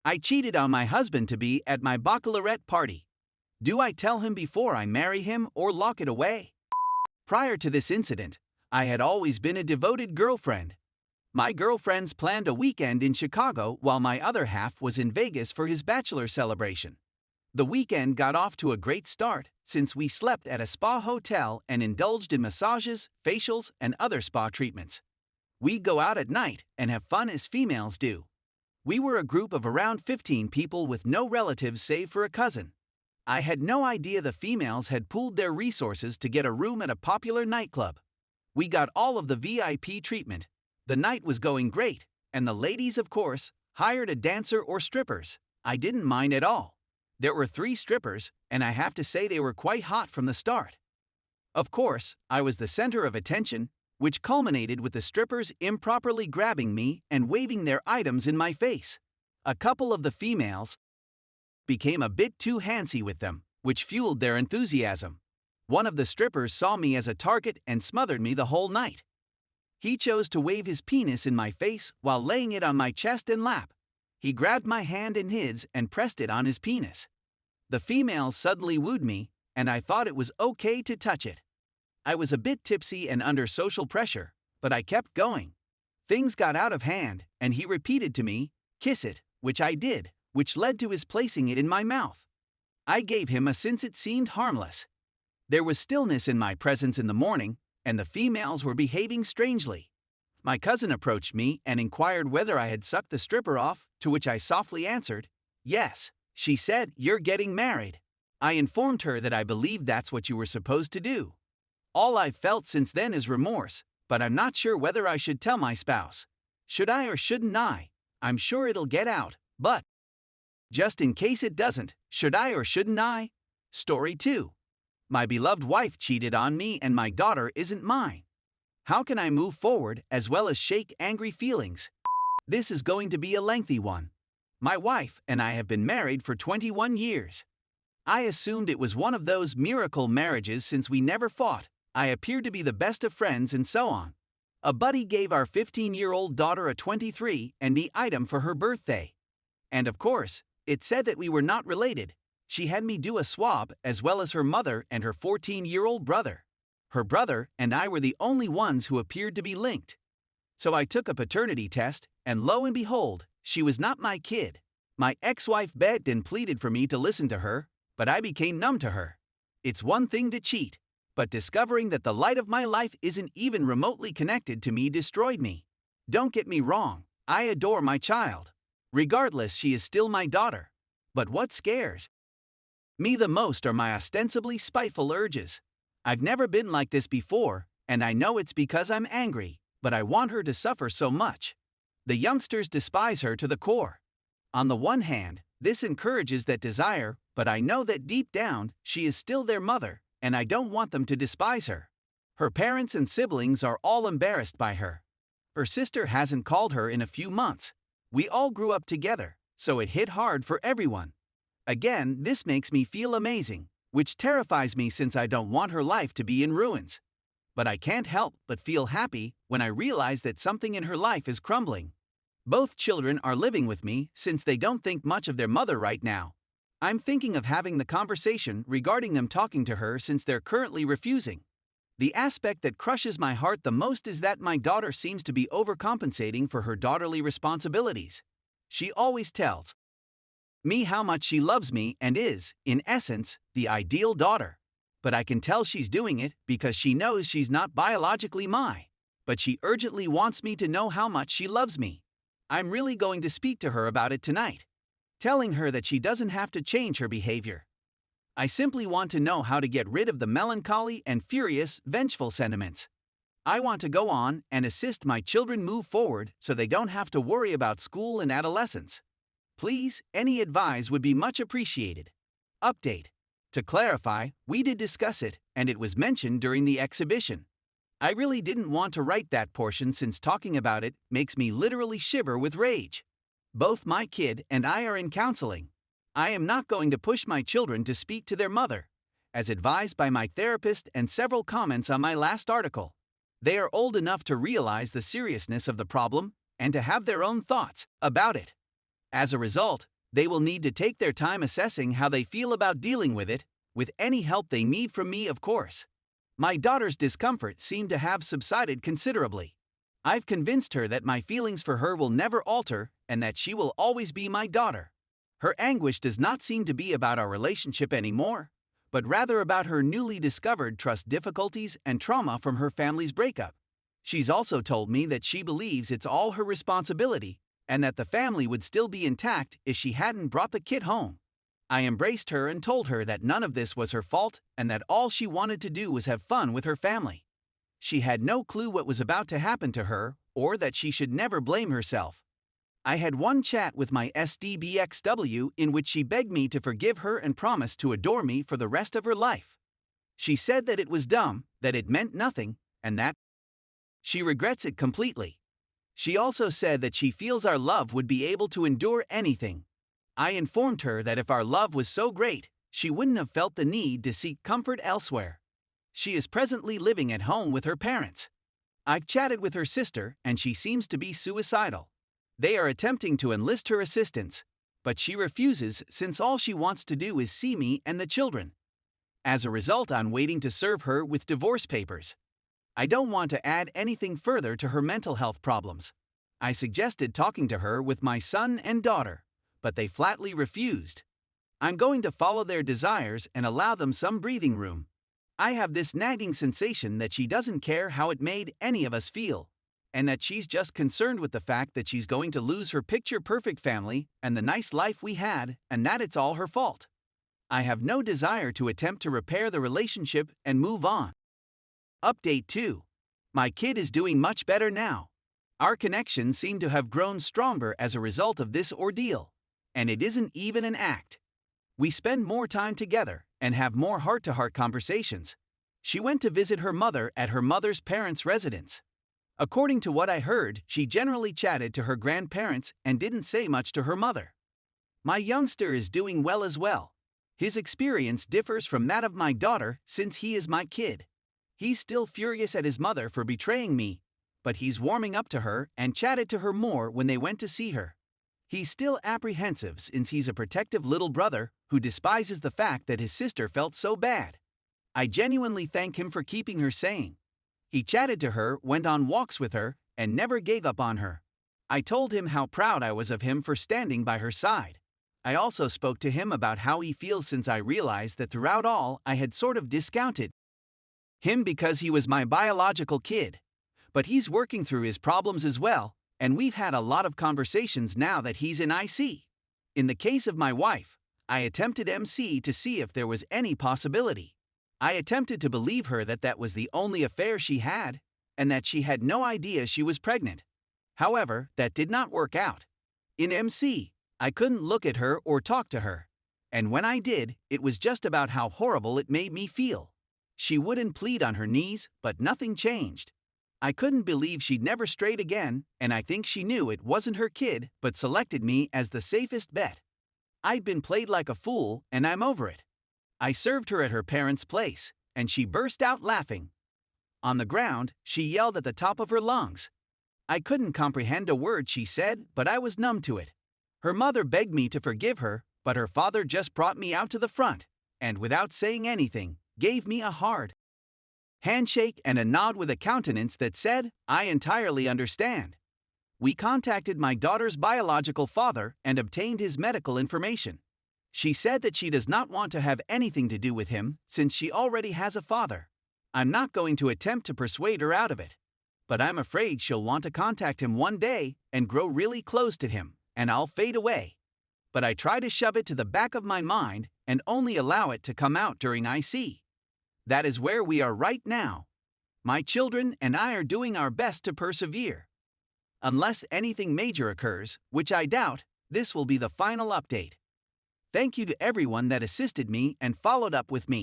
I cheated on my husband-to-be at my baccalaureate party. Do I tell him before I marry him or lock it away? Prior to this incident, I had always been a devoted girlfriend. My girlfriends planned a weekend in Chicago while my other half was in Vegas for his bachelor celebration. The weekend got off to a great start since we slept at a spa hotel and indulged in massages, facials, and other spa treatments. We go out at night and have fun as females do. We were a group of around 15 people with no relatives save for a cousin. I had no idea the females had pooled their resources to get a room at a popular nightclub. We got all of the VIP treatment. The night was going great, and the ladies, of course, hired a dancer or strippers. I didn't mind at all. There were 3 strippers, and I have to say they were quite hot from the start. Of course, I was the center of attention, which culminated with the strippers improperly grabbing me and waving their items in my face. A couple of the females became a bit too handsy with them, which fueled their enthusiasm. One of the strippers saw me as a target and smothered me the whole night. He chose to wave his penis in my face while laying it on my chest and lap. He grabbed my hand in his and pressed it on his penis. The females suddenly wooed me, and I thought it was okay to touch it. I was a bit tipsy and under social pressure, but I kept going. Things got out of hand, and he repeated to me, "Kiss it," which I did, which led to his placing it in my mouth. I gave him a since it seemed harmless. There was stillness in my presence in the morning, and the females were behaving strangely. My cousin approached me and inquired whether I had sucked the stripper off, to which I softly answered, "Yes." She said, "You're getting married." I informed her that I believed that's what you were supposed to do. All I've felt since then is remorse, but I'm not sure whether I should tell my spouse. Should I or shouldn't I? I'm sure it'll get out, but just in case it doesn't, should I or shouldn't I? Story 2. My beloved wife cheated on me and my daughter isn't mine. How can I move forward as well as shake angry feelings? This is going to be a lengthy one. My wife and I have been married for 21 years. I assumed it was one of those miracle marriages since we never fought. I appeared to be the best of friends and so on. A buddy gave our 15-year-old daughter a 23 and me item for her birthday. And of course, it said that we were not related. She had me do a swab as well as her mother and her 14-year-old brother. Her brother and I were the only ones who appeared to be linked. So I took a paternity test, and lo and behold, she was not my kid. My ex-wife begged and pleaded for me to listen to her, but I became numb to her. It's one thing to cheat, but discovering that the light of my life isn't even remotely connected to me destroyed me. Don't get me wrong, I adore my child. Regardless, she is still my daughter. But what scares me the most are my ostensibly spiteful urges. I've never been like this before, and I know it's because I'm angry, but I want her to suffer so much. The youngsters despise her to the core. On the one hand, this encourages that desire, but I know that deep down, she is still their mother, and I don't want them to despise her. Her parents and siblings are all embarrassed by her. Her sister hasn't called her in a few months. We all grew up together, so it hit hard for everyone. Again, this makes me feel amazing, which terrifies me since I don't want her life to be in ruins. But I can't help but feel happy when I realize that something in her life is crumbling. Both children are living with me since they don't think much of their mother right now. I'm thinking of having the conversation regarding them talking to her since they're currently refusing. The aspect that crushes my heart the most is that my daughter seems to be overcompensating for her daughterly responsibilities. She always tells me how much she loves me and is, in essence, the ideal daughter. But I can tell she's doing it because she knows she's not biologically mine. But she urgently wants me to know how much she loves me. I'm really going to speak to her about it tonight, telling her that she doesn't have to change her behavior. I simply want to know how to get rid of the melancholy and furious, vengeful sentiments. I want to go on and assist my children move forward so they don't have to worry about school and adolescence. Please, any advice would be much appreciated. Update. To clarify, we did discuss it, and it was mentioned during the exhibition. I really didn't want to write that portion since talking about it makes me literally shiver with rage. Both my kid and I are in counseling. I am not going to push my children to speak to their mother, as advised by my therapist and several comments on my last article. They are old enough to realize the seriousness of the problem and to have their own thoughts about it. As a result, they will need to take their time assessing how they feel about dealing with it, with any help they need from me, of course. My daughter's discomfort seemed to have subsided considerably. I've convinced her that my feelings for her will never alter and that she will always be my daughter. Her anguish does not seem to be about our relationship anymore, but rather about her newly discovered trust difficulties and trauma from her family's breakup. She's also told me that she believes it's all her responsibility and that the family would still be intact if she hadn't brought the kid home. I embraced her and told her that none of this was her fault and that all she wanted to do was have fun with her family. She had no clue what was about to happen to her or that she should never blame herself. I had one chat with my STBXW in which she begged me to forgive her and promised to adore me for the rest of her life. She said that it was dumb, that it meant nothing, and that she regrets it completely. She also said that she feels our love would be able to endure anything. I informed her that if our love was so great, she wouldn't have felt the need to seek comfort elsewhere. She is presently living at home with her parents. I've chatted with her sister and she seems to be suicidal. They are attempting to enlist her assistance, but she refuses since all she wants to do is see me and the children. As a result, I'm waiting to serve her with divorce papers. I don't want to add anything further to her mental health problems. I suggested talking to her with my son and daughter, but they flatly refused. I'm going to follow their desires and allow them some breathing room. I have this nagging sensation that she doesn't care how it made any of us feel, and that she's just concerned with the fact that she's going to lose her picture-perfect family and the nice life we had, and that it's all her fault. I have no desire to attempt to repair the relationship and move on. Update 2. My kid is doing much better now. Our connection seemed to have grown stronger as a result of this ordeal, and it isn't even an act. We spend more time together and have more heart-to-heart conversations. She went to visit her mother at her mother's parents' residence. According to what I heard, she generally chatted to her grandparents and didn't say much to her mother. My youngster is doing well as well. His experience differs from that of my daughter since he is my kid. He's still furious at his mother for betraying me, but he's warming up to her and chatted to her more when they went to see her. He's still apprehensive since he's a protective little brother who despises the fact that his sister felt so bad. I genuinely thank him for keeping her sane. He chatted to her, went on walks with her, and never gave up on her. I told him how proud I was of him for standing by her side. I also spoke to him about how he feels since I realized that throughout all I had sort of discounted him because he was my biological kid. But he's working through his problems as well, and we've had a lot of conversations now that he's in IC. In the case of my wife, I attempted MC to see if there was any possibility. I attempted to believe her that that was the only affair she had, and that she had no idea she was pregnant. However, that did not work out. In MC, I couldn't look at her or talk to her. And when I did, it was just about how horrible it made me feel. She wouldn't plead on her knees, but nothing changed. I couldn't believe she'd never strayed again, and I think she knew it wasn't her kid, but selected me as the safest bet. I'd been played like a fool, and I'm over it. I served her at her parents' place, and she burst out laughing. On the ground, she yelled at the top of her lungs. I couldn't comprehend a word she said, but I was numb to it. Her mother begged me to forgive her, but her father just brought me out to the front, and without saying anything, gave me a hard handshake and a nod with a countenance that said, "I entirely understand." We contacted my daughter's biological father and obtained his medical information. She said that she does not want to have anything to do with him since she already has a father. I'm not going to attempt to persuade her out of it, but I'm afraid she'll want to contact him one day and grow really close to him, and I'll fade away. But I try to shove it to the back of my mind and only allow it to come out during IC. That is where we are right now. My children and I are doing our best to persevere. Unless anything major occurs, which I doubt, this will be the final update. Thank you to everyone that assisted me and followed up with me.